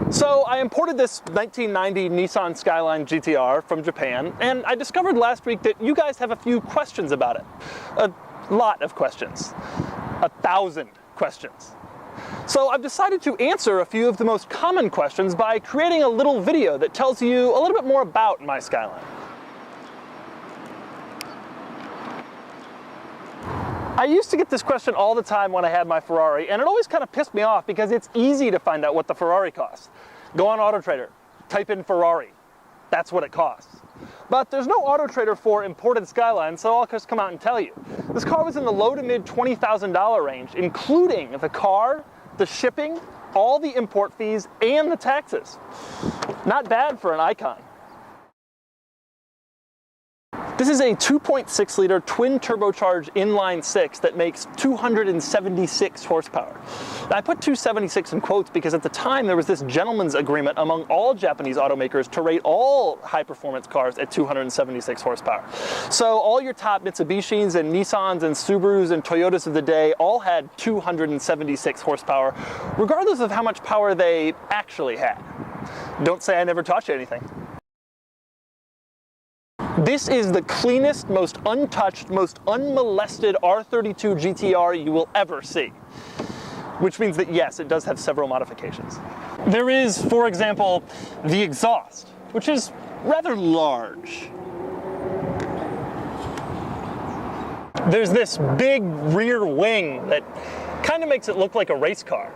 So I imported this 1990 Nissan Skyline GTR from Japan, and I discovered last week that you guys have a few questions about it. A lot of questions. 1,000 questions. So I've decided to answer a few of the most common questions by creating a little video that tells you a little bit more about my Skyline. I used to get this question all the time when I had my Ferrari, and it always kind of pissed me off because it's easy to find out what the Ferrari costs. Go on AutoTrader, type in Ferrari. That's what it costs. But there's no AutoTrader for imported Skyline, so I'll just come out and tell you. This car was in the low to mid $20,000 range, including the car, the shipping, all the import fees, and the taxes. Not bad for an icon. This is a 2.6 liter twin turbocharged inline six that makes 276 horsepower. Now, I put 276 in quotes because at the time there was this gentleman's agreement among all Japanese automakers to rate all high performance cars at 276 horsepower. So all your top Mitsubishis and Nissans and Subarus and Toyotas of the day all had 276 horsepower, regardless of how much power they actually had. Don't say I never taught you anything. This is the cleanest, most untouched, most unmolested R32 GTR you will ever see. Which means that yes, it does have several modifications. There is, for example, the exhaust, which is rather large. There's this big rear wing that kind of makes it look like a race car.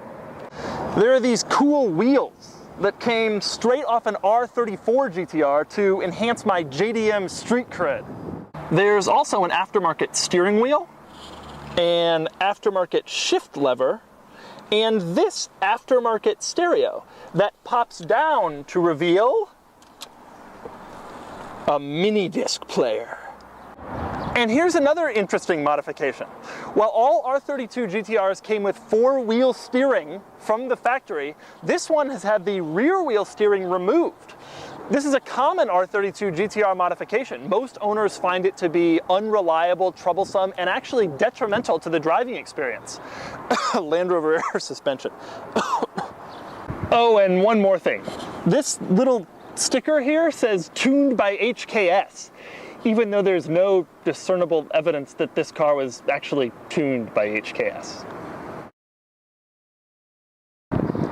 There are these cool wheels that came straight off an R34 GTR to enhance my JDM street cred. There's also an aftermarket steering wheel, an aftermarket shift lever, and this aftermarket stereo that pops down to reveal a mini disc player. And here's another interesting modification. While all R32 GTRs came with four-wheel steering from the factory, this one has had the rear wheel steering removed. This is a common R32 GTR modification. Most owners find it to be unreliable, troublesome, and actually detrimental to the driving experience. Land Rover air suspension. Oh, and one more thing. This little sticker here says tuned by HKS. Even though there's no discernible evidence that this car was actually tuned by HKS.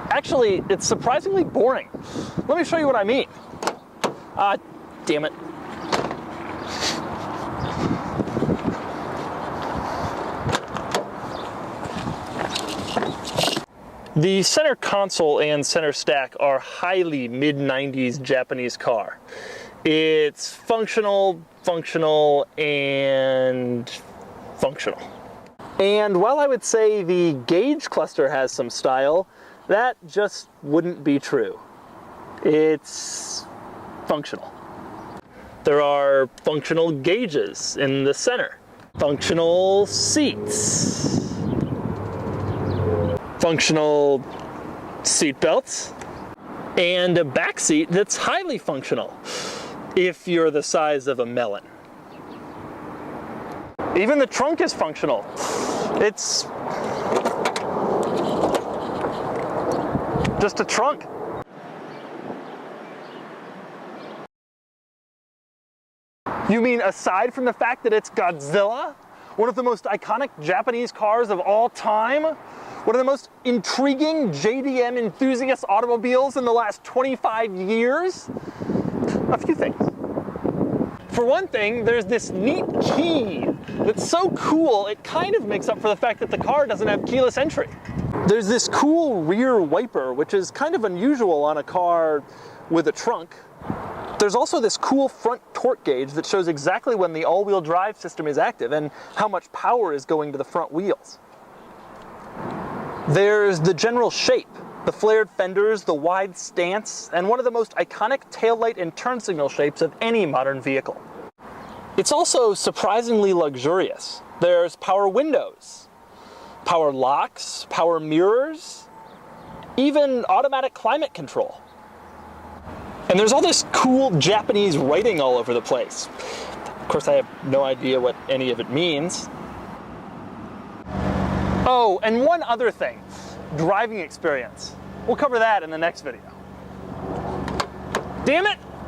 Actually, it's surprisingly boring. Let me show you what I mean. Ah, damn it. The center console and center stack are highly mid-90s Japanese car. It's functional, and functional. And while I would say the gauge cluster has some style, that just wouldn't be true. It's functional. There are functional gauges in the center, functional seats, functional seat belts, and a back seat that's highly functional if you're the size of a melon. Even the trunk is functional. It's just a trunk. You mean aside from the fact that it's Godzilla, one of the most iconic Japanese cars of all time, one of the most intriguing JDM enthusiast automobiles in the last 25 years? A few things. For one thing, there's this neat key that's so cool it kind of makes up for the fact that the car doesn't have keyless entry. There's this cool rear wiper, which is kind of unusual on a car with a trunk. There's also this cool front torque gauge that shows exactly when the all-wheel drive system is active and how much power is going to the front wheels. There's the general shape. The flared fenders, the wide stance, and one of the most iconic taillight and turn signal shapes of any modern vehicle. It's also surprisingly luxurious. There's power windows, power locks, power mirrors, even automatic climate control. And there's all this cool Japanese writing all over the place. Of course, I have no idea what any of it means. Oh, and one other thing, driving experience. We'll cover that in the next video. Damn it!